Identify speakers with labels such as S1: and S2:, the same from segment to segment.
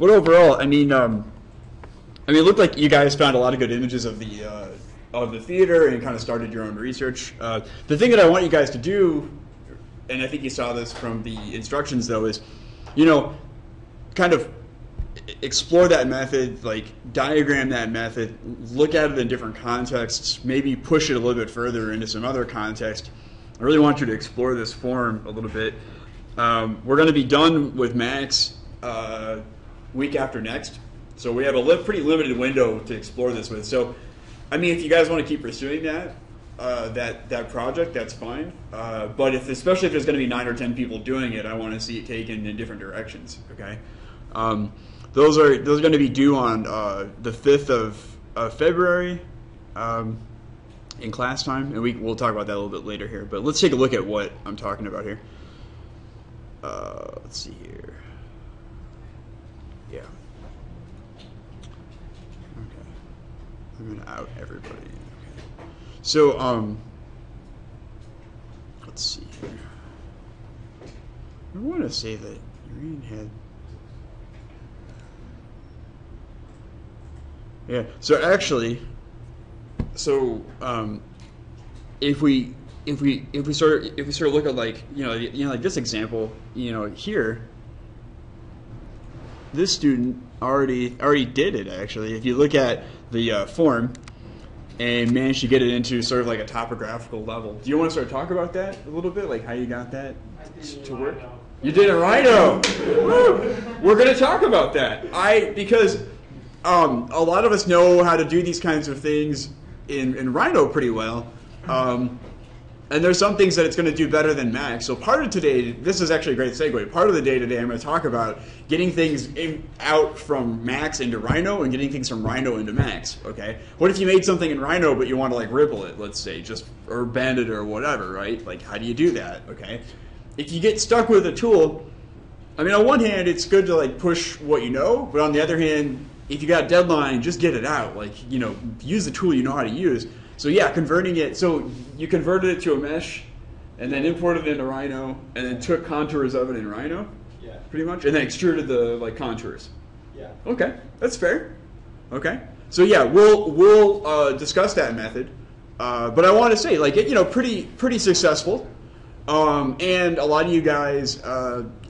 S1: But overall, I mean, it looked like you guys found a lot of good images of the theater and kind of started your own research. The thing that I want you guys to do, and I think you saw this from the instructions, though, is, kind of explore that method, like diagram that method, look at it in different contexts, maybe push it a little bit further into some other context. I really want you to explore this form a little bit. We're going to be done with Max week after next, so we have a pretty limited window to explore this with. So, I mean, if you guys want to keep pursuing that project, that's fine. But especially if there's going to be 9 or 10 people doing it, I want to see it taken in different directions. Okay. Those are going to be due on the 5th of February in class time, and we'll talk about that a little bit later here. But let's take a look at what I'm talking about here. Let's see here. Yeah. Okay. I'm going to out everybody. Okay. So, let's see here. I want to say that Irene had... Yeah. So actually, if we sort of look at like like this example, here, this student already did it actually. If you look at the form and managed to get it into sort of like a topographical level. Do you want to sort of talk about that a little bit, like how you got that to work? You did in Rhino. Woo! We're going to talk about that. Because a lot of us know how to do these kinds of things in Rhino pretty well. And there's some things that it's going to do better than Max. So part of today, this is actually a great segue. Part of the day today, I'm going to talk about getting things out from Max into Rhino and getting things from Rhino into Max. Okay. What if you made something in Rhino, but you want to like ripple it, let's say, or bend it or whatever, right? Like, how do you do that? Okay. If you get stuck with a tool, I mean, on one hand, it's good to like push what you know, but on the other hand, if you got a deadline, just get it out. Like, use the tool you know how to use. So yeah, converting it. So you converted it to a mesh, and then imported it into Rhino, and then took contours of it in Rhino. Yeah. Pretty much, and then extruded the like contours. Yeah. Okay, that's fair. Okay. So yeah, we'll discuss that method. But I want to say, like, pretty successful. And a lot of you guys,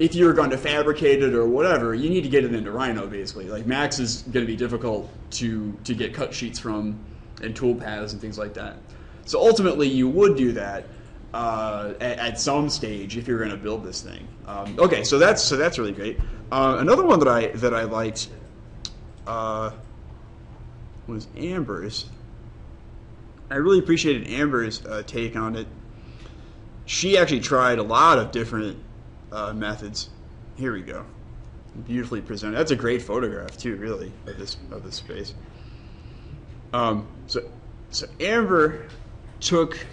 S1: if you're going to fabricate it or whatever, you need to get it into Rhino, basically. Like, Max is going to be difficult to get cut sheets from, and tool paths and things like that. So ultimately, you would do that at some stage if you're going to build this thing. Okay, so that's really great. Another one that I liked was Amber's. I really appreciated Amber's take on it. She actually tried a lot of different methods. Here we go. Beautifully presented. That's a great photograph too, really, of this space. So Amber took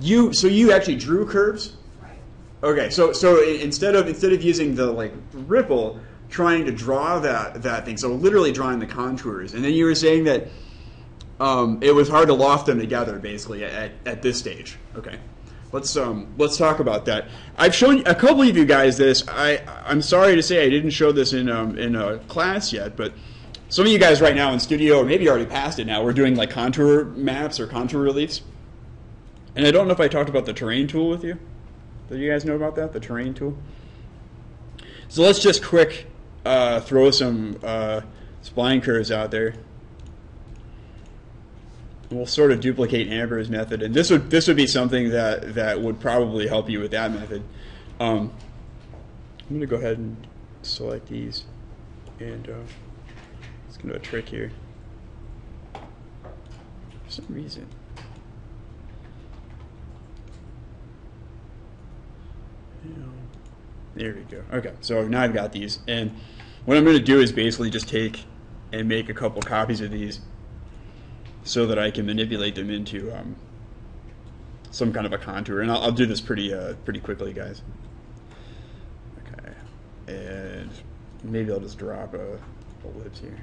S1: you. So you actually drew curves. Right. Okay. So instead of using the like ripple, trying to draw that thing. So literally drawing the contours, and then you were saying that it was hard to loft them together, basically at this stage. Okay. Let's talk about that. I've shown a couple of you guys this. I'm sorry to say I didn't show this in class yet, but some of you guys right now in studio, or maybe you already passed it now, we're doing like contour maps or contour reliefs. And I don't know if I talked about the terrain tool with you. Do you guys know about that, the terrain tool? So let's just quick throw some spline curves out there. We'll sort of duplicate Amber's method, and this would be something that would probably help you with that method. I'm going to go ahead and select these, and let's do a trick here. For some reason, there we go. Okay, so now I've got these, and what I'm going to do is basically just take and make a couple copies of these, so that I can manipulate them into some kind of a contour, and I'll do this pretty quickly, guys. Okay, and maybe I'll just drop a ellipse here.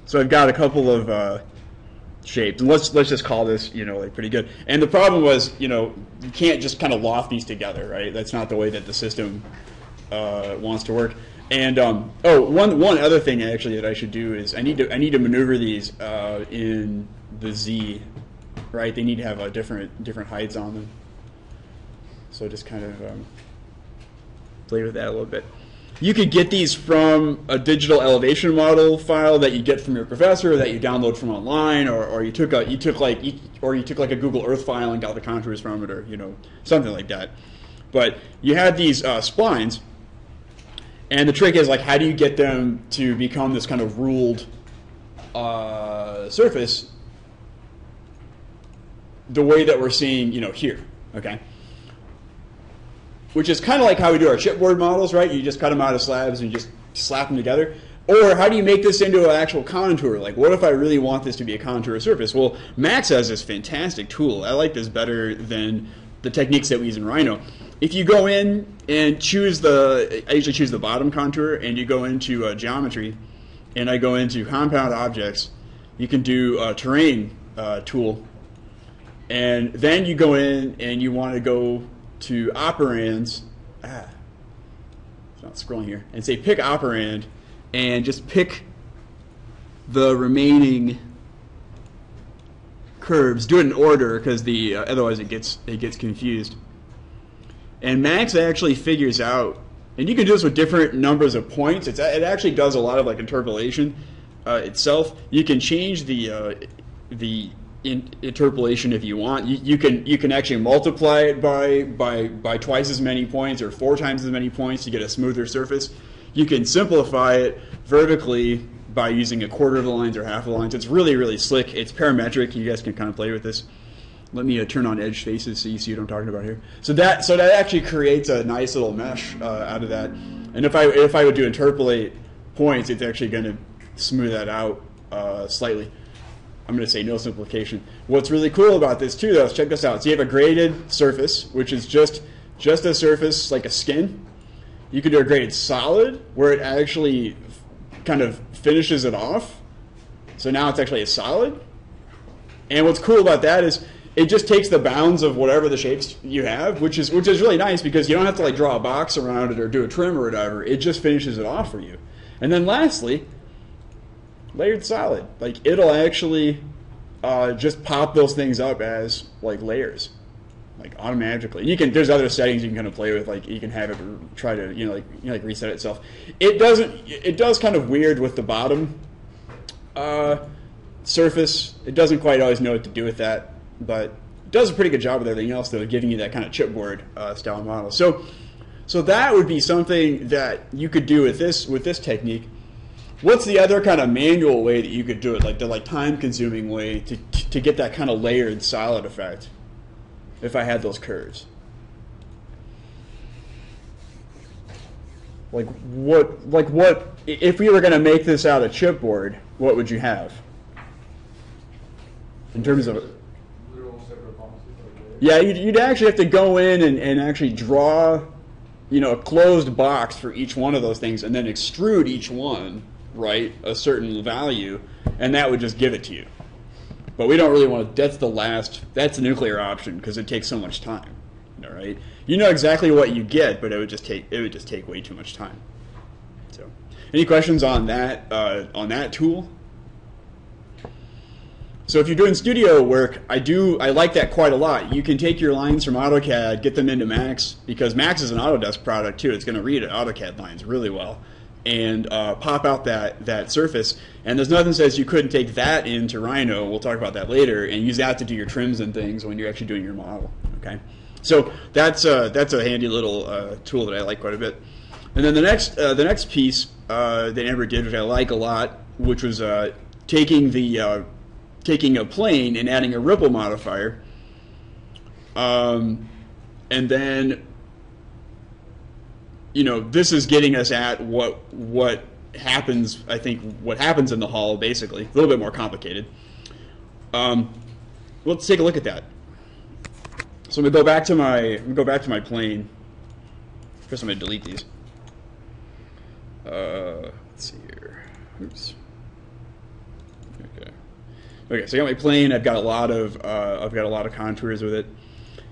S1: So I've got a couple of shapes. And let's just call this, you know, like pretty good. And the problem was, you know, you can't just kind of loft these together, right? That's not the way that the system wants to work. And one other thing actually that I should do is I need to maneuver these in the Z, right? They need to have different heights on them. So just kind of play with that a little bit. You could get these from a digital elevation model file that you get from your professor, or that you download from online, or you took like a Google Earth file and got the contours from it, or you know, something like that. But you had these splines, and the trick is like, how do you get them to become this kind of ruled surface the way that we're seeing, you know, here, okay? Which is kind of like how we do our chipboard models, right? You just cut them out of slabs and you just slap them together. Or how do you make this into an actual contour? Like, what if I really want this to be a contour surface? Well, Max has this fantastic tool. I like this better than the techniques that we use in Rhino. If you go in and choose I usually choose the bottom contour, and you go into geometry, and I go into compound objects, you can do a terrain tool. And then you go in and you want to go to operands, it's not scrolling here, and say pick operand, and just pick the remaining curves. Do it in order because otherwise it gets confused. And Max actually figures out, and you can do this with different numbers of points. It actually does a lot of like interpolation itself. You can change the interpolation if you want. You can actually multiply it by twice as many points or 4 times as many points to get a smoother surface. You can simplify it vertically by using a quarter of the lines or half of the lines. It's really, really slick. It's parametric. You guys can kind of play with this. Let me turn on edge faces so you see what I'm talking about here. So that actually creates a nice little mesh out of that. And if I would do interpolate points, it's actually going to smooth that out slightly. I'm going to say no simplification. What's really cool about this too, though, is check this out. So you have a graded surface, which is just a surface like a skin. You can do a graded solid, where it actually kind of finishes it off. So now it's actually a solid. And what's cool about that is it just takes the bounds of whatever the shapes you have, which is really nice because you don't have to like draw a box around it or do a trim or whatever. It just finishes it off for you. And then lastly, layered solid. Like, it'll actually just pop those things up as like layers, like automatically. You can, there's other settings you can kind of play with, like you can have it try to like reset itself. It does kind of weird with the bottom surface. It doesn't quite always know what to do with that, but it does a pretty good job with everything else, though, giving you that kind of chipboard style model. So that would be something that you could do with this technique. What's the other kind of manual way that you could do it, like the time-consuming way to get that kind of layered solid effect? If I had those curves, like what if we were going to make this out of chipboard? What would you have in terms of? Yeah, you'd actually have to go in and actually draw, a closed box for each one of those things, and then extrude each one, right, a certain value, and that would just give it to you. But we don't really want to. That's the nuclear option because it takes so much time. All right, you know exactly what you get, but it would just take way too much time. So, any questions on that tool? So if you're doing studio work, I like that quite a lot. You can take your lines from AutoCAD, get them into Max, because Max is an Autodesk product too. It's going to read AutoCAD lines really well, and pop out that surface. And there's nothing that says you couldn't take that into Rhino, we'll talk about that later, and use that to do your trims and things when you're actually doing your model. Okay, so that's a handy little tool that I like quite a bit. And then the next piece that Amber did, which I like a lot, which was taking a plane and adding a ripple modifier, and then this is getting us at what happens. I think what happens in the hull, basically, a little bit more complicated. Let's take a look at that. So I'm gonna go back to my plane. First, I'm gonna delete these. Let's see here. Oops. Okay. Okay, so I got my plane. I've got a lot of contours with it,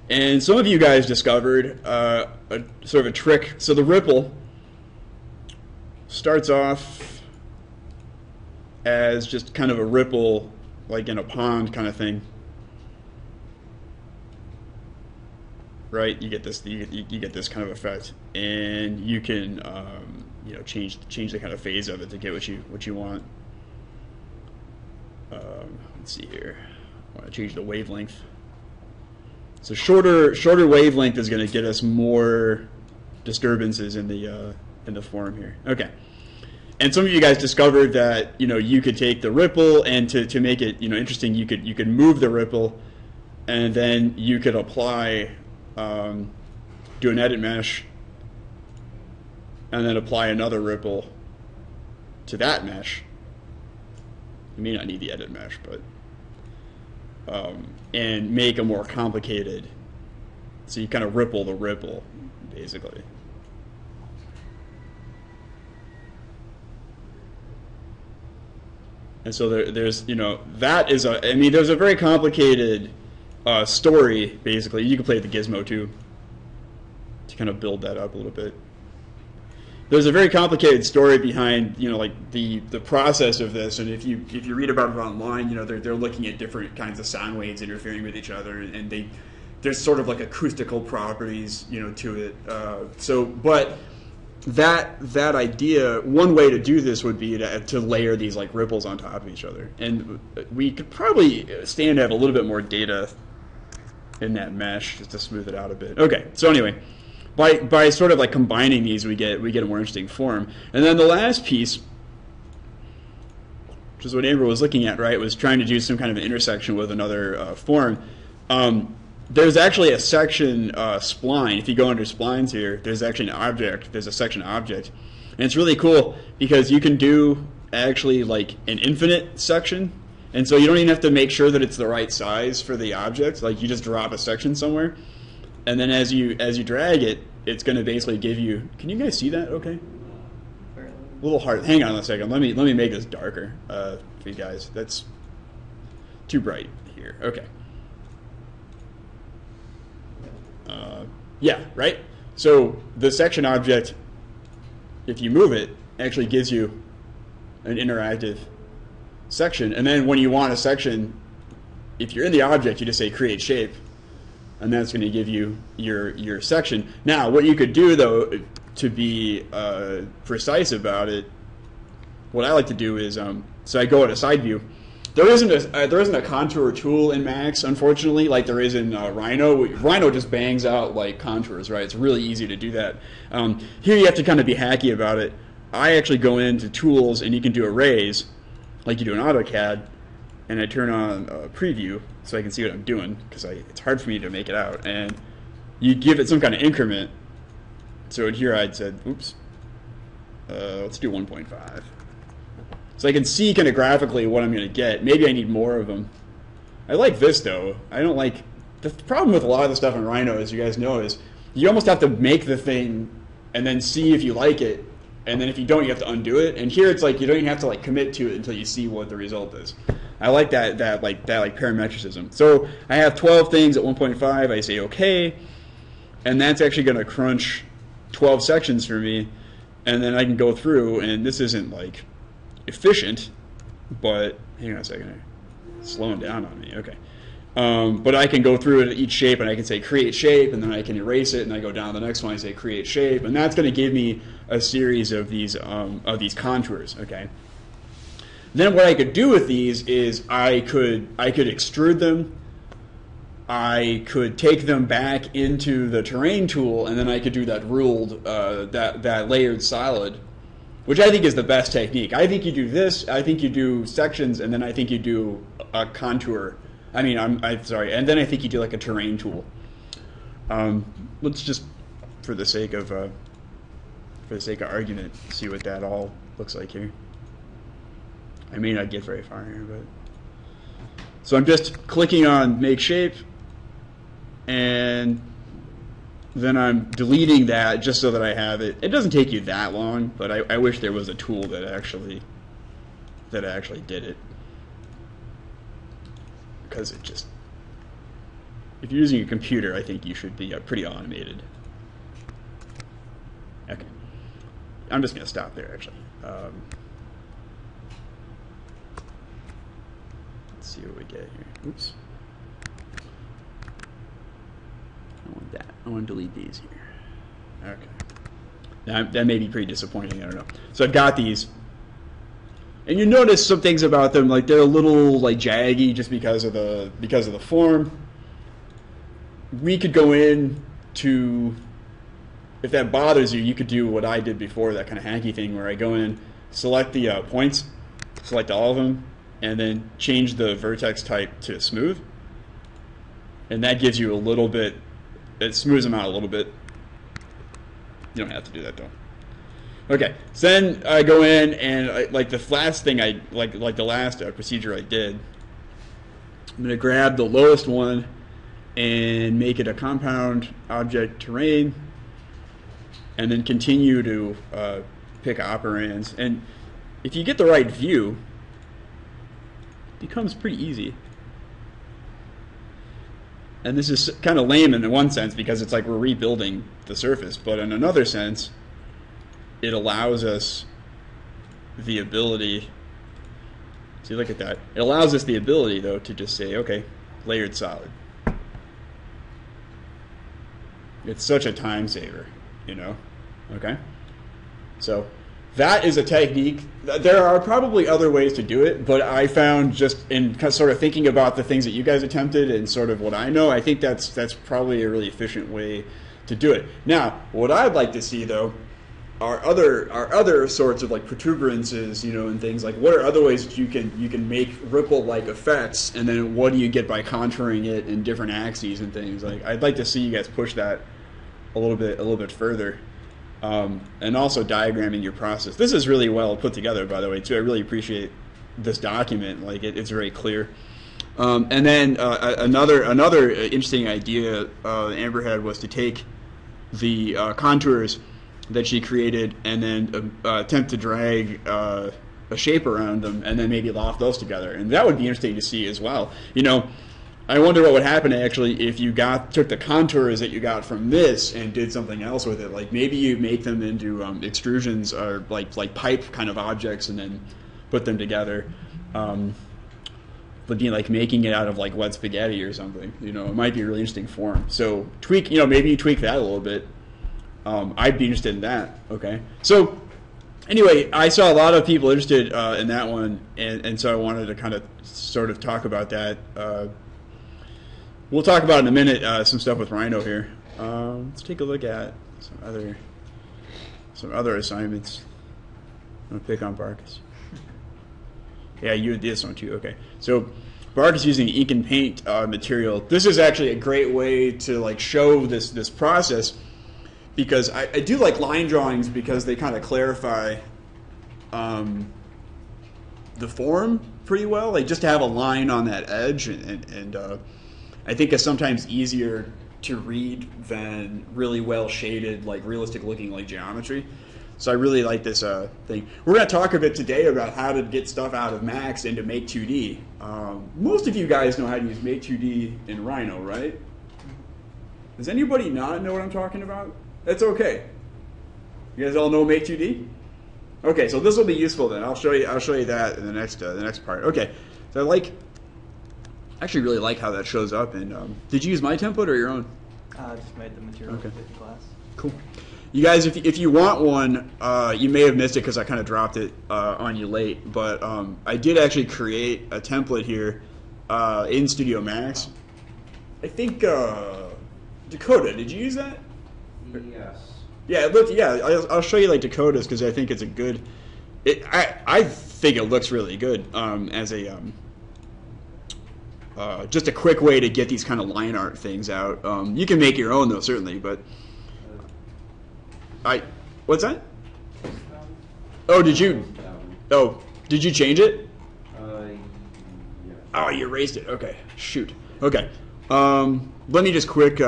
S1: and some of you guys discovered a sort of a trick. So the ripple starts off as just kind of a ripple, like in a pond kind of thing, right? You get this, you get this kind of effect, and you can change the kind of phase of it to get what you want. Let's see here. I want to change the wavelength. So shorter wavelength is going to get us more disturbances in the form here. Okay. And some of you guys discovered that you could take the ripple, and to make it interesting, you could move the ripple, and then you could apply do an edit mesh, and then apply another ripple to that mesh. You may not need the edit mesh, but and make a more complicated. So you kind of ripple the ripple, basically. And so there's that is there's a very complicated story, basically. You can play with the gizmo too to kind of build that up a little bit. There's a very complicated story behind like the process of this, and if you read about it online, they're looking at different kinds of sound waves interfering with each other, and there's sort of like acoustical properties to it. But that idea, one way to do this would be to layer these like ripples on top of each other, and we could probably stand to have a little bit more data in that mesh just to smooth it out a bit. Okay, so anyway. By sort of like combining these, we get a more interesting form. And then the last piece, which is what Amber was looking at, right, was trying to do some kind of an intersection with another form. There's actually a section spline. If you go under splines here, there's actually an object. There's a section object, and it's really cool because you can do actually like an infinite section, and so you don't even have to make sure that it's the right size for the object. Like you just drop a section somewhere. And then as you drag it, it's going to basically give you. Can you guys see that? Okay. A little hard. Hang on a second. Let me make this darker for you guys. That's too bright here. Okay. Yeah. Right. So the section object, if you move it, actually gives you an interactive section. And then when you want a section, if you're in the object, you just say create shape. And that's going to give you your section. Now, what you could do, though, to be precise about it, what I like to do is, so I go at a side view. There isn't a contour tool in Max, unfortunately, like there is in Rhino. Rhino just bangs out like contours, right? It's really easy to do that. Here you have to kind of be hacky about it. I actually go into tools, and you can do arrays, like you do in AutoCAD, and I turn on preview so I can see what I'm doing, because it's hard for me to make it out. And you give it some kind of increment. So here I'd said, oops, let's do 1.5. So I can see kind of graphically what I'm going to get. Maybe I need more of them. I like this, though. I don't like... The problem with a lot of the stuff in Rhino, as you guys know, is you almost have to make the thing and then see if you like it. And then if you don't, you have to undo it. And here it's like you don't even have to like commit to it until you see what the result is. I like that parametricism. So I have 12 things at 1.5. I say okay, and that's actually going to crunch 12 sections for me, and then I can go through. And this isn't like efficient, but hang on a second here. It's slowing down on me. Okay. But I can go through it at each shape, and I can say create shape, and then I can erase it, and I go down to the next one. I say create shape, and that's going to give me a series of these contours. Okay. Then what I could do with these is I could extrude them. I could take them back into the terrain tool, and then I could do that ruled, that layered solid, which I think is the best technique. I think you do this. I think you do sections, and then I think you do a contour. I'm sorry, and then I think you do like a terrain tool. Let's just, for the sake of argument, see what that all looks like here. I may not get very far here, but so I'm just clicking on make shape, and then I'm deleting that just so that I have it. It doesn't take you that long, but I wish there was a tool that actually did it. because it just, if you're using a computer, I think you should be pretty automated. Okay. I'm just going to stop there, actually. Let's see what we get here. Oops. I want that. I want to delete these here. Okay. Now, that may be pretty disappointing. I don't know. So I've got these. And you notice some things about them, like they're a little like jaggy just because of the form. We could go in to, if that bothers you, you could do what I did before, that kind of hacky thing where I go in, select the points, select all of them, and then change the vertex type to smooth. And that gives you a little bit, it smooths them out a little bit. You don't have to do that though. Okay, so then I go in and like the last thing like the last procedure I did, I'm going to grab the lowest one and make it a compound object terrain, and then continue to pick operands. And if you get the right view, it becomes pretty easy. And this is kind of lame in one sense because it's like we're rebuilding the surface, but in another sense, it allows us the ability, see, look at that. It allows us the ability, though, to just say, okay, layered solid. It's such a time saver, you know? Okay? So that is a technique. There are probably other ways to do it, but I found just in sort of thinking about the things that you guys attempted and sort of what I know, I think that's probably a really efficient way to do it. Now, what I'd like to see, though, are other sorts of like protuberances, you know, and things like what are other ways that you can make ripple-like effects, and then what do you get by contouring it in different axes and things. Like I'd like to see you guys push that a little bit further, and also diagramming your process. This is really well put together, by the way, too. I really appreciate this document. Like it's very clear. And then another interesting idea Amber had was to take the contours that she created and then attempt to drag a shape around them and then maybe loft those together. And that would be interesting to see as well. You know, I wonder what would happen actually if you took the contours that you got from this and did something else with it. Like maybe you make them into extrusions or like pipe kind of objects and then put them together. But like making it out of like wet spaghetti or something. You know, it might be a really interesting form. So maybe you tweak that a little bit. I'd be interested in that. Okay. So anyway, I saw a lot of people interested in that one, and so I wanted to kind of sort of talk about that. We'll talk about in a minute some stuff with Rhino here. Let's take a look at some other assignments. I'm gonna pick on Barkus. Yeah, you did this one too. Okay. So Barkus using ink and paint material. This is actually a great way to like show this process. Because I do like line drawings because they kind of clarify the form pretty well. Like just to have a line on that edge, and I think it's sometimes easier to read than really well shaded, like realistic looking like geometry. So I really like this thing. We're going to talk a bit today about how to get stuff out of Max into Make 2D. Most of you guys know how to use Make 2D in Rhino, right? Does anybody not know what I'm talking about? That's okay. You guys all know Make 2D? Okay, so this will be useful then. I'll show you that in the next part. Okay, so I actually really like how that shows up. And did you use my template or your own?
S2: I just made the material with the glass.
S1: Cool. You guys, if you want one, you may have missed it because I kind of dropped it on you late. But I did actually create a template here in Studio Max. I think Dakota, did you use that?
S3: Yes.
S1: Yeah, it looked. Yeah, I'll show you like Dakota's because I think it's a good. I think it looks really good as a just a quick way to get these kind of line art things out. You can make your own though, certainly, but what's that? Oh, did you? Oh, did you change it?
S3: Yes.
S1: Oh, you erased it. Okay, shoot. Okay, let me just quick.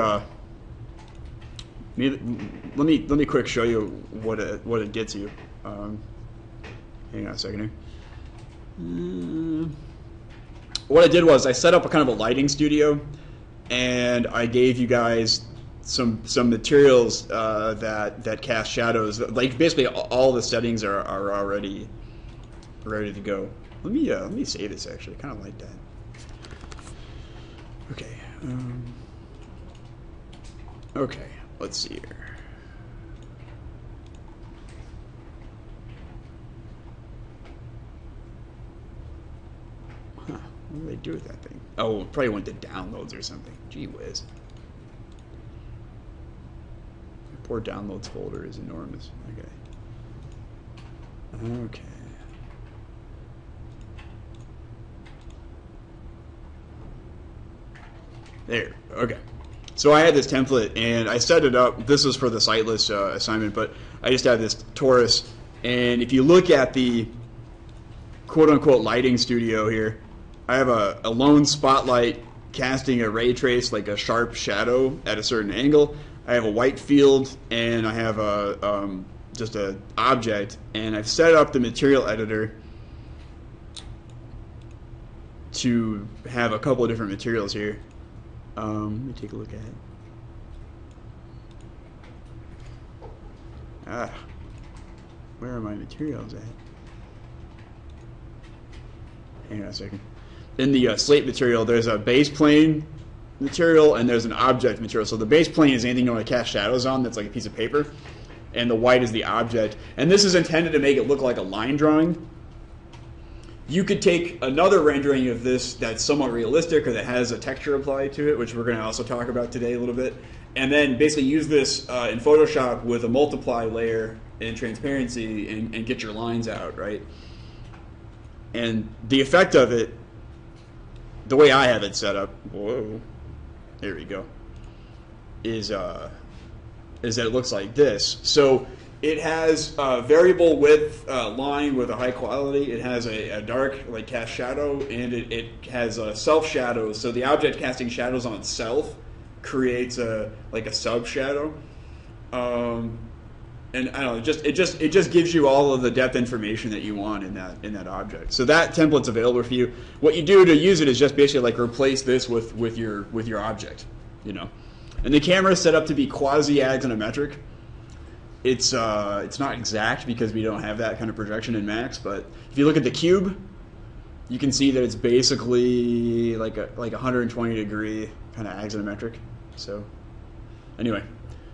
S1: Let me quick show you what it gets you. Hang on a second here. what I did was I set up a kind of a lighting studio, and I gave you guys some materials that cast shadows. Like basically all the settings are already ready to go. Let me save this actually. I kind of like that. Okay. Okay. Let's see here. Huh. What do they do with that thing? Oh, probably went to downloads or something. Gee whiz. My poor downloads folder is enormous. Okay. Okay. There. Okay. So I had this template, and I set it up. This was for the sightless assignment, but I just have this torus. And if you look at the quote-unquote lighting studio here, I have a lone spotlight casting a ray trace, like a sharp shadow at a certain angle. I have a white field, and I have just an object. And I've set up the material editor to have a couple of different materials here. Let me take a look at it. Where are my materials at? Hang on a second. In the slate material, there's a base plane material and there's an object material. So the base plane is anything you want to cast shadows on that's like a piece of paper, and the white is the object. And this is intended to make it look like a line drawing. You could take another rendering of this that's somewhat realistic or that has a texture applied to it, which we're going to also talk about today a little bit, and then basically use this in Photoshop with a multiply layer and transparency and get your lines out, right? And the effect of it, the way I have it set up, whoa, there we go, is that it looks like this. So it has a variable width line with a high quality. It has a dark, like, cast shadow, and it has a self shadow. So the object casting shadows on itself creates a sub shadow. And I don't know, it just gives you all of the depth information that you want in that object. So that template's available for you. What you do to use it is just basically like replace this with your object, you know. And the camera is set up to be quasi-axonometric. It's not exact because we don't have that kind of projection in Max, but if you look at the cube, you can see that it's basically like a 120 degree kind of axonometric. So anyway,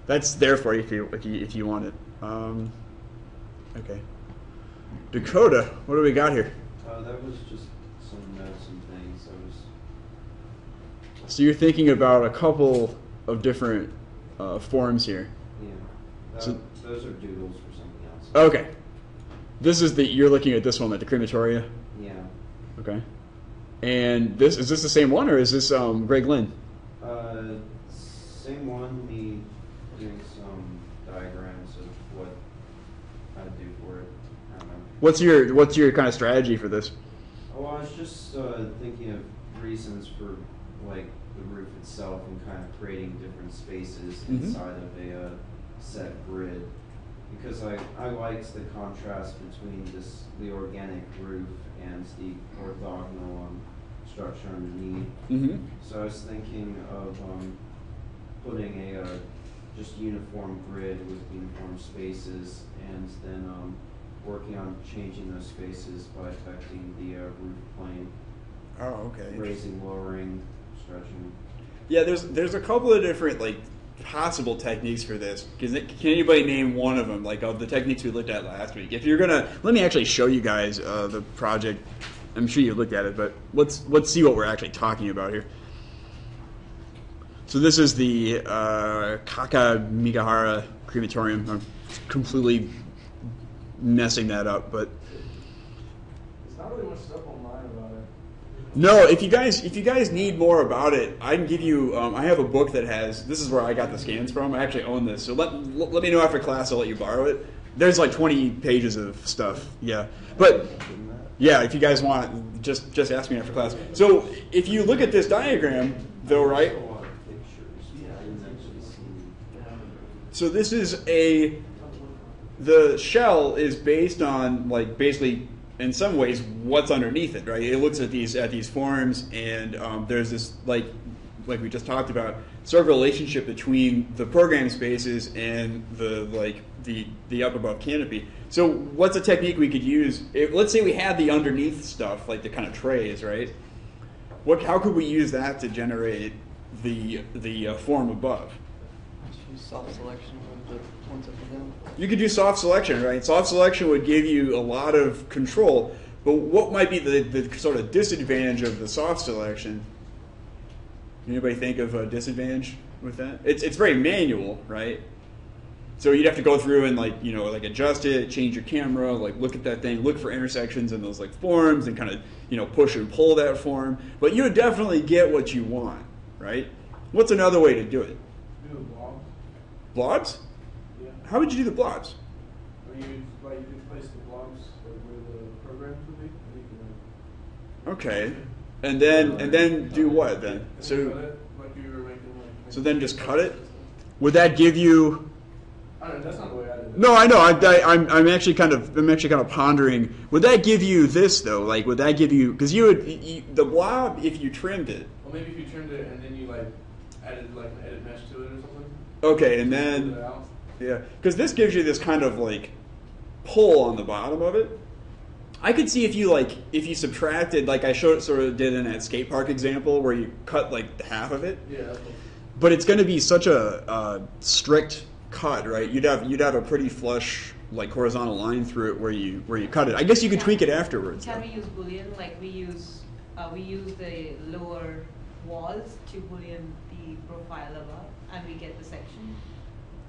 S1: that's there for you if you want it. Okay, Dakota, what do we got here?
S3: That was just some notes and things.
S1: So you're thinking about a couple of different forms here.
S3: Yeah.
S1: So,
S3: those are doodles for something else.
S1: Okay. You're looking at this one, like the crematoria?
S3: Yeah.
S1: Okay. And is this the same one, or is this Greg Lynn?
S3: Same one, me doing some diagrams of what I'd do for it. I don't know.
S1: What's your kind of strategy for this?
S3: Oh, I was just thinking of reasons for, like, the roof itself and kind of creating different spaces inside of a set grid, because I liked the contrast between the organic roof and the orthogonal structure underneath.
S1: Mm-hmm.
S3: So I was thinking of putting a just uniform grid with uniform spaces, and then working on changing those spaces by affecting the roof plane.
S1: Oh, okay.
S3: Raising, lowering, stretching.
S1: Yeah, there's a couple of different possible techniques for this. Can anybody name one of them, like of the techniques we looked at last week? If you're gonna, let me actually show you guys the project. I'm sure you looked at it, but let's see what we're actually talking about here. So this is the Kakamigahara Crematorium. I'm completely messing that up, but
S4: there's not really much stuff online about it.
S1: no. If you guys need more about it, I can give you. I have a book that has. This is where I got the scans from. I actually own this, so let me know after class. I'll let you borrow it. There's like 20 pages of stuff. Yeah, but yeah, if you guys want, just ask me after class. So if you look at this diagram, though, right? So this is the shell is based on basically in some ways, what's underneath it, right? It looks at these forms, and there's this like we just talked about, sort of relationship between the program spaces and the up above canopy. So what's a technique we could use? Let's say we had the underneath stuff, like the kind of trays, right? How could we use that to generate the form above?
S2: Use soft selection with the ones up and down.
S1: You could do soft selection, right? Soft selection would give you a lot of control, but what might be the sort of disadvantage of the soft selection? Anybody think of a disadvantage with that? It's very manual, right? So you'd have to go through and like adjust it, change your camera, like look at that thing, look for intersections in those like forms, and kind of push and pull that form. But you would definitely get what you want, right? What's another way to do it?
S4: Do blobs.
S1: Blobs?
S4: Yeah.
S1: How would you do the blobs?
S4: Or you could place the blobs like where the programs would be. And you can,
S1: Okay. And then do what then?
S4: and cut
S1: So
S4: it like you were making like.
S1: so then just cut it? Would that give you?
S4: I don't know. That's not the way I did it.
S1: No, I know. I'm actually kind of pondering. Would that give you this though? Like, would that give you? Because the blob, if you trimmed it.
S4: Well, maybe if you trimmed it and then you like added like an edit mesh to it or something.
S1: Okay, and
S4: Put
S1: then
S4: it out.
S1: yeah, because this gives you this kind of like pull on the bottom of it. I could see if you subtracted, like I sort of did in that skate park example where you cut like half of it.
S4: Yeah. That's cool.
S1: But it's going to be such a strict cut, right? You'd have a pretty flush like horizontal line through it where you cut it. I guess you could tweak it afterwards.
S5: Can we use Boolean? Like we use the lower walls to Boolean the profile above, and we get the section.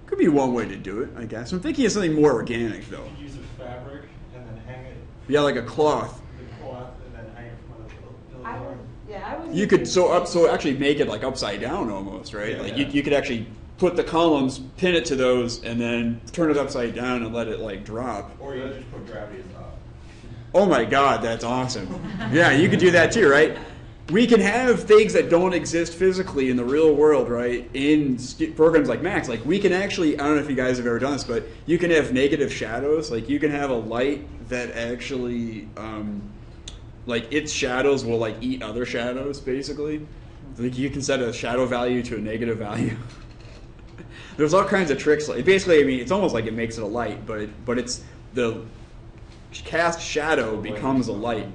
S1: Could be one way to do it, I guess. I'm thinking of something more organic though.
S6: You use a fabric and then hang it,
S1: Yeah, like a cloth.
S6: the cloth, and then hang it from a
S5: I was, yeah, I was.
S1: You could
S5: using-
S1: so actually make it like upside down almost, right?
S6: Yeah,
S1: Like
S6: yeah.
S1: you could actually put the columns, pin it to those, and then turn it upside down and let it like drop.
S6: or you just put gravity at the top.
S1: Oh my God, that's awesome. Yeah, you could do that too, right? We can have things that don't exist physically in the real world, right? In programs like Max, like we can actually, I don't know if you guys have ever done this, but you can have negative shadows. Like you can have a light that actually, like its shadows will like eat other shadows, basically. Like you can set a shadow value to a negative value. There's all kinds of tricks. Like, basically, I mean, it's almost like it makes it a light, but it's the cast shadow becomes a light.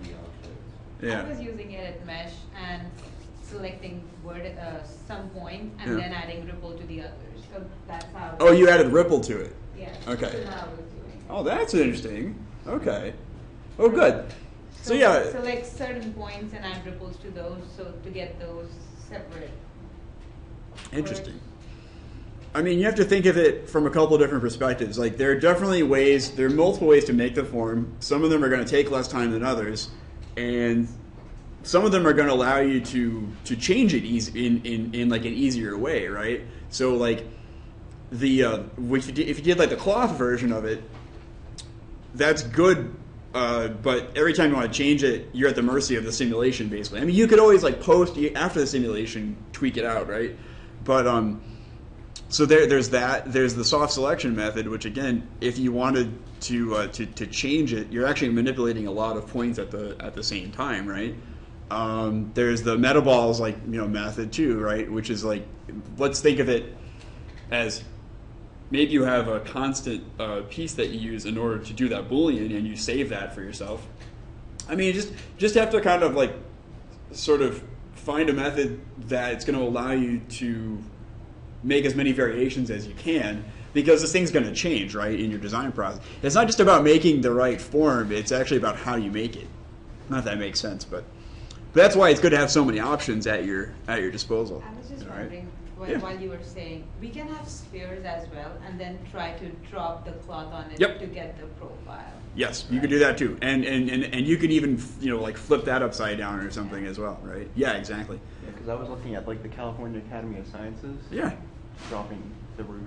S1: Yeah.
S5: I was using edit mesh and selecting some point and
S1: Yeah.
S5: then adding ripple to the others. So that's how.
S1: Oh, you added ripple to it.
S5: Yeah.
S1: Okay.
S5: So now I was doing.
S1: Oh, that's interesting. Okay. Oh, good. So yeah.
S5: Select certain points and add ripples to those, so to get those separate.
S1: Interesting. I mean, you have to think of it from a couple of different perspectives. Like, there are multiple ways to make the form. Some of them are going to take less time than others, and some of them are going to allow you to change it in like an easier way, right? So, like, if you did like the cloth version of it, that's good. But every time you want to change it, you're at the mercy of the simulation, basically. I mean, you could always like post after the simulation, tweak it out, right? But so there's that. There's the soft selection method, which again, if you wanted to change it, you're actually manipulating a lot of points at the same time, right? There's the metaballs method too, right? Which is like, let's think of it as maybe you have a constant piece that you use in order to do that Boolean, and you save that for yourself. I mean, you just have to kind of like sort of find a method that's going to allow you to make as many variations as you can, because this thing's going to change, right, in your design process. It's not just about making the right form, it's actually about how you make it. Not that makes sense, but that's why it's good to have so many options at your disposal.
S5: I was just
S1: All right?
S5: wondering,
S1: Yeah.
S5: while you were saying, we can have spheres as well, and then try to drop the cloth on it
S1: Yep.
S5: to get the profile.
S1: Yes, you could do that too, and you can even like flip that upside down or something as well, right? Yeah, exactly.
S2: Yeah, because I was looking at like the California Academy of Sciences.
S1: Yeah,
S2: Dropping the roof.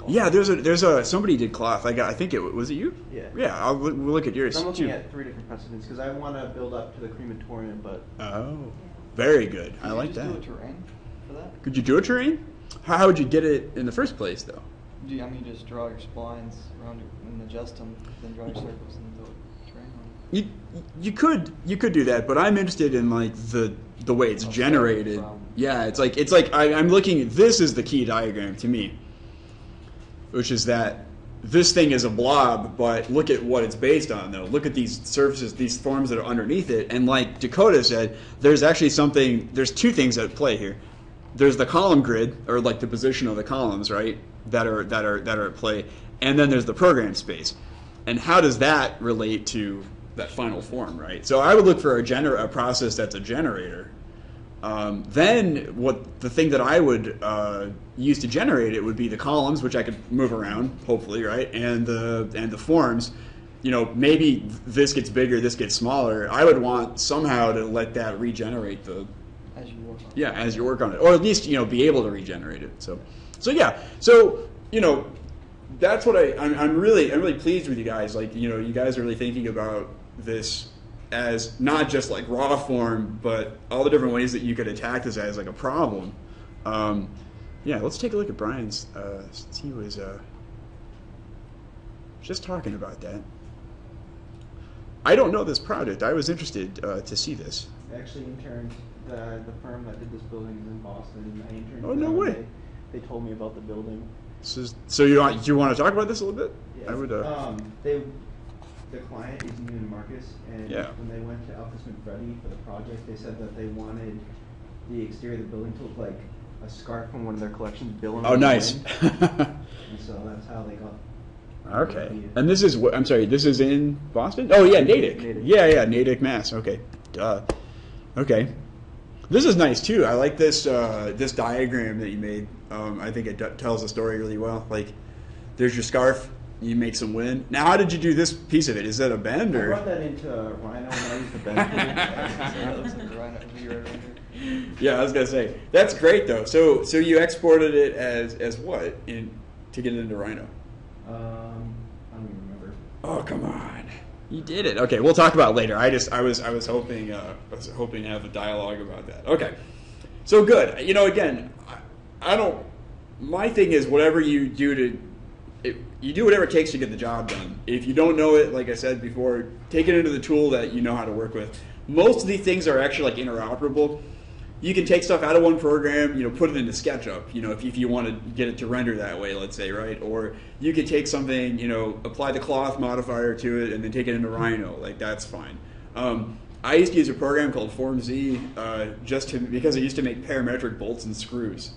S1: yeah. There's a somebody did cloth. I think it was it you?
S2: Yeah.
S1: Yeah, we'll look at yours
S2: I'm looking
S1: too.
S2: at 3 different precedents because I want to build up to the crematorium, but
S1: Oh, very good. I like
S7: Did you
S1: that.
S7: just do a terrain for that?
S1: Could you do a terrain? How would you get it in the first place, though?
S7: Do you, I mean, you just draw your splines around it and adjust them, then draw your circles and do a terrain?
S1: You could do that, but I'm interested in like the way it's generated. Yeah, it's like I'm looking. This is the key diagram to me, which is that this thing is a blob, but look at what it's based on, though. Look at these surfaces, these forms that are underneath it, and like Dakota said, there's actually something. There's two things at play here. There's the column grid, or like the position of the columns, right? That are at play, and then there's the program space. And how does that relate to that final form, right? So I would look for a process that's a generator. Then the thing that I would use to generate it would be the columns, which I could move around, hopefully, right? And the forms. You know, maybe this gets bigger, this gets smaller. I would want somehow to let that regenerate
S2: As you work on it.
S1: Yeah, as you work on it, or at least be able to regenerate it. So yeah. So that's what I'm really pleased with you guys. Like you guys are really thinking about this as not just like raw form, but all the different ways that you could attack this as like a problem. Yeah, let's take a look at Brian's. Since he was just talking about that. I don't know this project. I was interested to see this.
S7: I actually interned. The firm that did this building is in Boston, and I interned.
S1: Oh, no way.
S7: They told me about the building.
S1: So you want to talk about this a little bit?
S7: Yes.
S1: I would.
S7: The client is Neiman Marcus, and
S1: Yeah.
S7: when they went to Alpha Smith Reddy for the project, they said that they wanted the exterior of the building to look like a scarf from one of their collections billowing.
S1: Oh,
S7: in the
S1: nice.
S7: wind. And so that's how they got.
S1: Okay. And this is I'm sorry. This is in Boston. Oh yeah, Natick.
S7: Natick.
S1: Yeah, Natick, Mass. Okay. Duh. Okay. This is nice too. I like this this diagram that you made. I think it tells the story really well. Like, there's your scarf. You make some wind. Now, how did you do this piece of it? Is that a bend
S7: I
S1: or?
S7: brought that into Rhino when I used the bend tool.
S2: That looks like a Rhino V-Ray render.
S1: Yeah, I was gonna say that's great though. So you exported it as what to get it into Rhino?
S7: I don't even remember.
S1: Oh, come on. You did it. Okay, we'll talk about it later. I was hoping to have a dialogue about that. Okay. So good. Again, I don't my thing is whatever you do you do whatever it takes to get the job done. If you don't know it, like I said before, take it into the tool that you know how to work with. Most of these things are actually like interoperable. You can take stuff out of one program, put it into SketchUp, if you want to get it to render that way, let's say, right? Or you could take something, apply the cloth modifier to it and then take it into Rhino. Like, that's fine. I used to use a program called FormZ because it used to make parametric bolts and screws,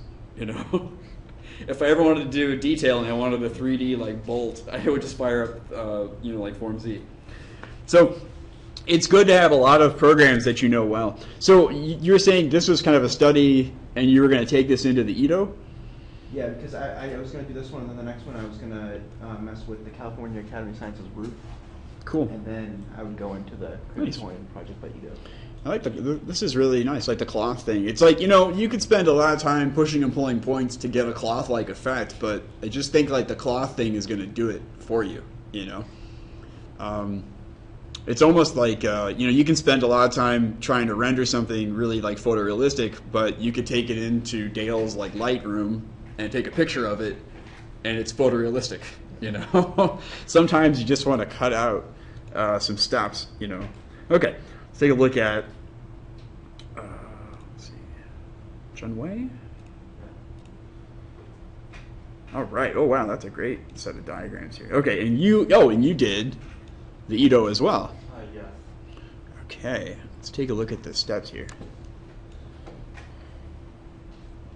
S1: If I ever wanted to do a detail and I wanted a 3D like bolt, I would just fire up, like FormZ. So it's good to have a lot of programs that you know well. So you were saying this was kind of a study, and you were going to take this into the Edo?
S7: Yeah, because I was going to do this one, and then the next one I was going to mess with the California Academy of Sciences roof.
S1: Cool.
S7: And then I would go into the crematorium project by Edo.
S1: I like this is really nice, like the cloth thing. It's like, you could spend a lot of time pushing and pulling points to get a cloth-like effect, but I just think like the cloth thing is going to do it for you, It's almost like, you can spend a lot of time trying to render something really like photorealistic, but you could take it into Dale's like Lightroom and take a picture of it, and it's photorealistic, Sometimes you just want to cut out some steps, Okay. Let's take a look at, let's see, Chunwei. All right. Oh, wow. That's a great set of diagrams here. Okay. And you did the Edo as well.
S6: Yes.
S1: Okay. Let's take a look at the steps here.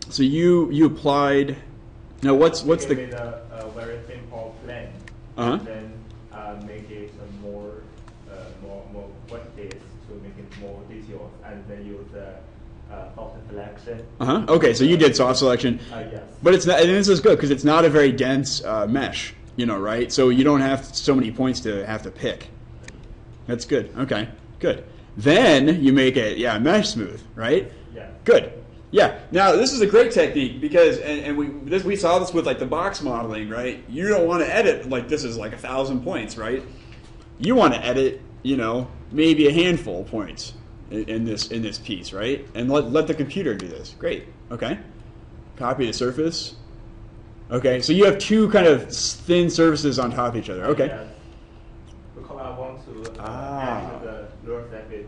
S1: So you applied, now what's
S6: We
S1: the,
S6: made a very simple plan.
S1: Uh-huh.
S6: And then make it more quantities to make it more detailed, and then use the soft selection.
S1: Okay, so you did soft selection.
S6: Yes.
S1: But it's not, and this is good because it's not a very dense mesh, right? So you don't have so many points to have to pick. That's good. Okay, good. Then you make it, mesh smooth, right?
S6: Yeah.
S1: Good. Yeah. Now this is a great technique because, and we saw this with like the box modeling, right? You don't want to edit like this is like 1,000 points, right? You want to edit, maybe a handful of points in this piece, right? And let the computer do this. Great. Okay. Copy the surface. Okay. So you have two kind of thin surfaces on top of each other. Okay.
S6: Yes. Because I want to to
S1: Ah.
S6: add to the lower surface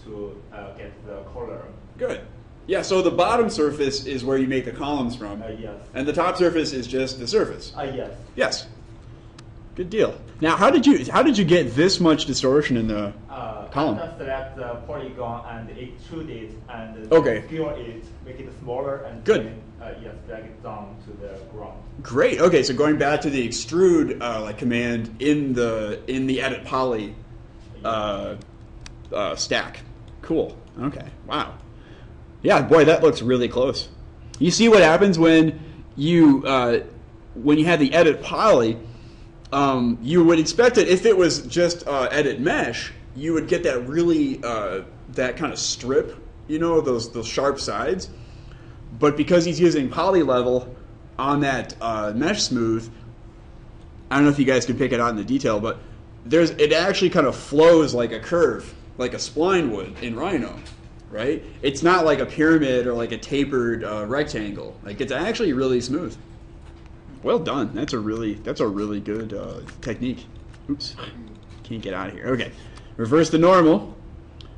S6: to get the color.
S1: Good. Yeah, so the bottom surface is where you make the columns from.
S6: Yes.
S1: And the top surface is just the surface.
S6: Yes.
S1: Yes. Good deal. Now, how did you get this much distortion in the column?
S6: Just select the polygon and extrude it and
S1: Okay.
S6: scale it, make it smaller, and
S1: Good.
S6: then drag it down to the ground.
S1: Great. Okay, so going back to the extrude command in the edit poly stack. Cool. Okay. Wow. Yeah, boy, that looks really close. You see what happens when you have the edit poly. You would expect it if it was just edit mesh. You would get that really that kind of strip, those sharp sides. But because he's using poly level on that mesh smooth, I don't know if you guys can pick it out in the detail, but it actually kind of flows like a curve, like a spline would in Rhino, right? It's not like a pyramid or like a tapered rectangle. Like it's actually really smooth. Well done. That's a really good technique. Oops, can't get out of here. Okay, reverse the normal.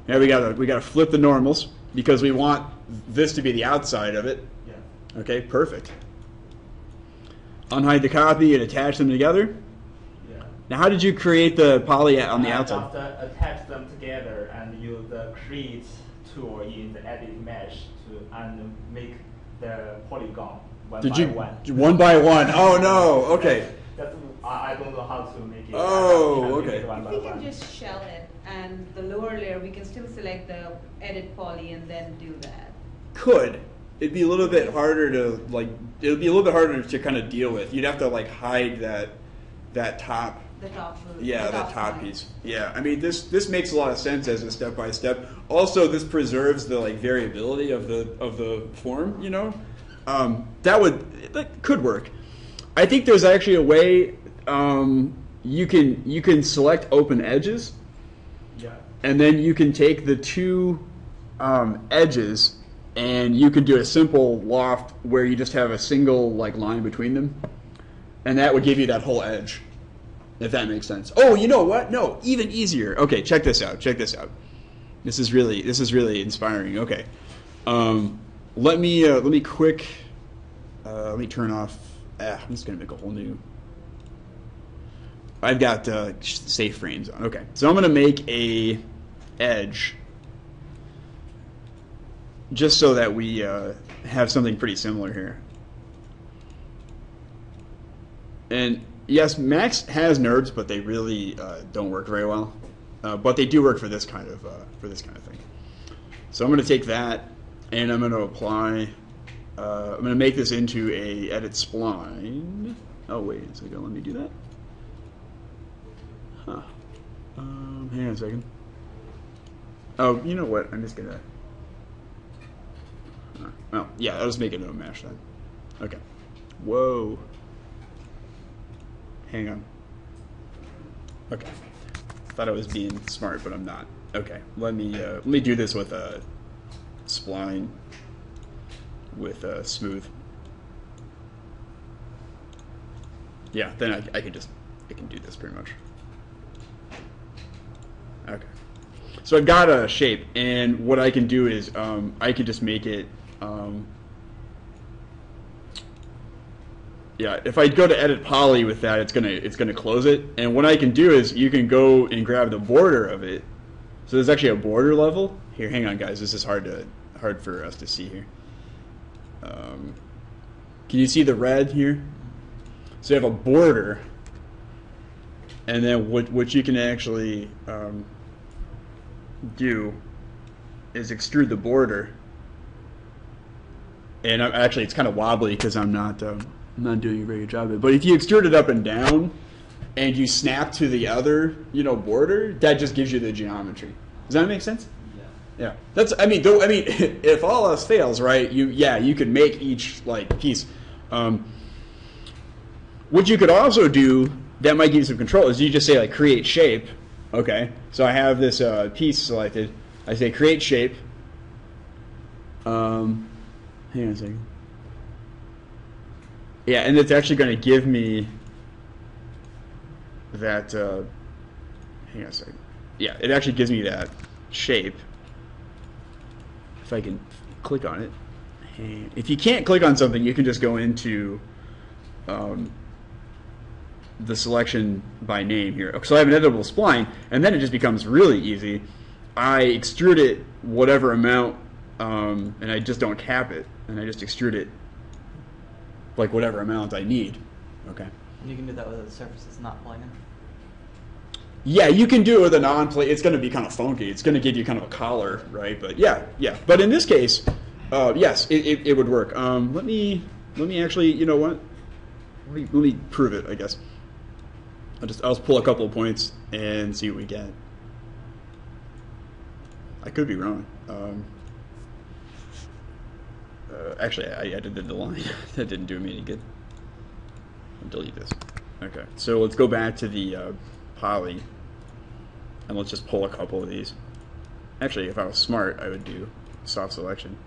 S1: Now we gotta flip the normals because we want this to be the outside of it.
S6: Yeah.
S1: Okay, perfect. Unhide the copy and attach them together.
S6: Yeah.
S1: Now, how did you create the poly on the outside?
S6: Just attach them together and use the create tool in the edit mesh and make the polygon one
S1: Did
S6: by
S1: you
S6: one.
S1: one by one? Oh no. Okay.
S6: I don't know how to make it.
S1: Oh,
S6: I can
S1: okay.
S6: make it one by
S5: We can
S6: one.
S5: just shell it, and the lower layer, we can still select the edit poly and then do that.
S1: Could. It'd be a little bit harder to kind of deal with. You'd have to like hide that top.
S5: The top.
S1: Yeah,
S5: the
S1: that top
S5: side.
S1: piece. Yeah, I mean this makes a lot of sense as a step by step. Also, this preserves the like variability of the form. That could work. I think there's actually a way you can select open edges,
S6: Yeah.
S1: and then you can take the two edges and you can do a simple loft where you just have a single like line between them, and that would give you that whole edge. If that makes sense. Oh, you know what? No, even easier. Okay, check this out. This is really inspiring. Okay, let me turn off. I'm just gonna make a whole new. I've got safe frames on. Okay, so I'm gonna make a edge, just so that we have something pretty similar here. And yes, Max has NURBs, but they really don't work very well. But they do work for this kind of thing. So I'm going to take that, and I'm going to apply. I'm going to make this into a edit spline. Oh wait a second, let me do that. Huh. Hang on a second. Oh, you know what? I'm just gonna. Oh yeah, I'll just make it a mesh then. Okay. Whoa. Hang on. Okay. Thought I was being smart, but I'm not. Okay. Let me do this with a spline with a smooth. Yeah. Then I can do this pretty much. Okay. So I've got a shape, and what I can do is I can just make it. Yeah, if I go to edit poly with that, it's gonna close it. And what I can do is you can go and grab the border of it. So there's actually a border level here. Hang on, guys. This is hard for us to see here. Can you see the red here? So you have a border, and then what you can actually do is extrude the border. And actually, it's kind of wobbly because I'm not doing a very good job of it. But if you extrude it up and down, and you snap to the other, border, that just gives you the geometry. Does that make sense? Yeah. That's. I mean, if all else fails, right? You could make each piece. What you could also do that might give you some control is you just say create shape. Okay. So I have this piece selected. I say create shape. Hang on a second. Yeah, and it's actually going to give me that. hang on a second. Yeah, it actually gives me that shape. If I can click on it. If you can't click on something, you can just go into the selection by name here. So I have an editable spline, and then it just becomes really easy. I extrude it whatever amount, and I just don't cap it, and I just extrude it like whatever amount I need. Okay.
S2: And you can do that with a surface that's not planar.
S1: Yeah, you can do it with a non-plane. It's going to be kind of funky. It's going to give you kind of a collar, right? But yeah. But in this case, yes, it would work. Let me actually, you know what? Let me prove it, I guess. I'll just pull a couple of points and see what we get. I could be wrong. Actually, I edited the line. That didn't do me any good. I'll delete this. Okay, so let's go back to the poly, and let's just pull a couple of these. Actually, if I was smart, I would do soft selection.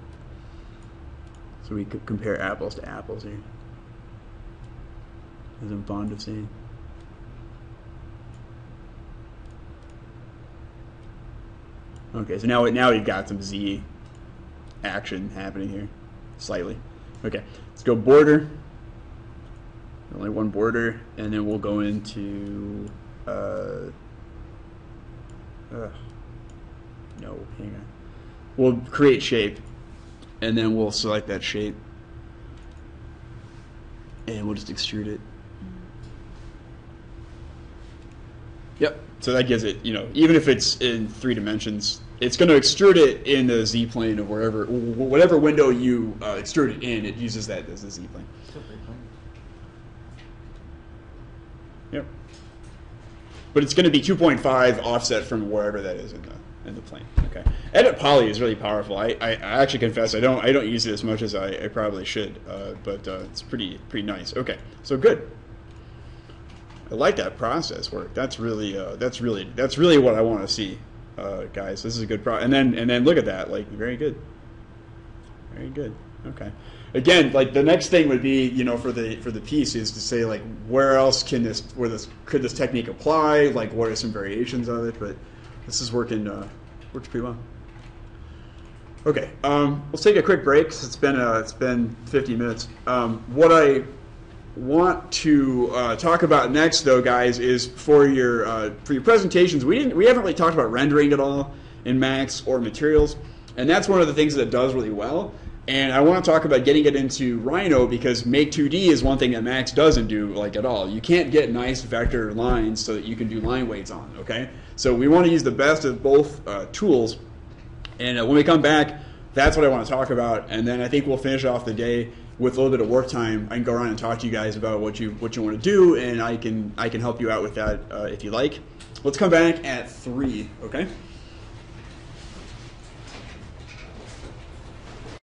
S1: So we could compare apples to apples here. As I'm fond of saying. Okay, so now we've got some Z action happening here, slightly. Okay, let's go border. Only one border, and then we'll go into. No, hang on. We'll create shape, and then we'll select that shape, and we'll just extrude it. Yep. So that gives it, even if it's in 3 dimensions, it's going to extrude it in the Z plane of whatever window you extrude it in. It uses that as the Z plane. Yep. But it's going to be 2.5 offset from wherever that is in the plane. Okay. Edit poly is really powerful. I actually confess I don't use it as much as I probably should, but it's pretty nice. Okay. So good. I like that process work. That's really what I want to see, guys. This is a good and then look at that. Like, very good. Very good. Okay. Again, like the next thing would be, for the piece is to say, like, where else could this technique apply? Like, what are some variations of it? But this is works pretty well. Okay, let's take a quick break. It's been 50 minutes. What I want to talk about next, though, guys, is for your presentations. We haven't really talked about rendering at all in Max or materials, and that's one of the things that it does really well. And I want to talk about getting it into Rhino, because Make 2D is one thing that Max doesn't do at all. You can't get nice vector lines so that you can do line weights on, okay? So we want to use the best of both tools. And when we come back, that's what I want to talk about. And then I think we'll finish off the day with a little bit of work time. I can go around and talk to you guys about what you want to do, and I can help you out with that if you like. Let's come back at 3, okay?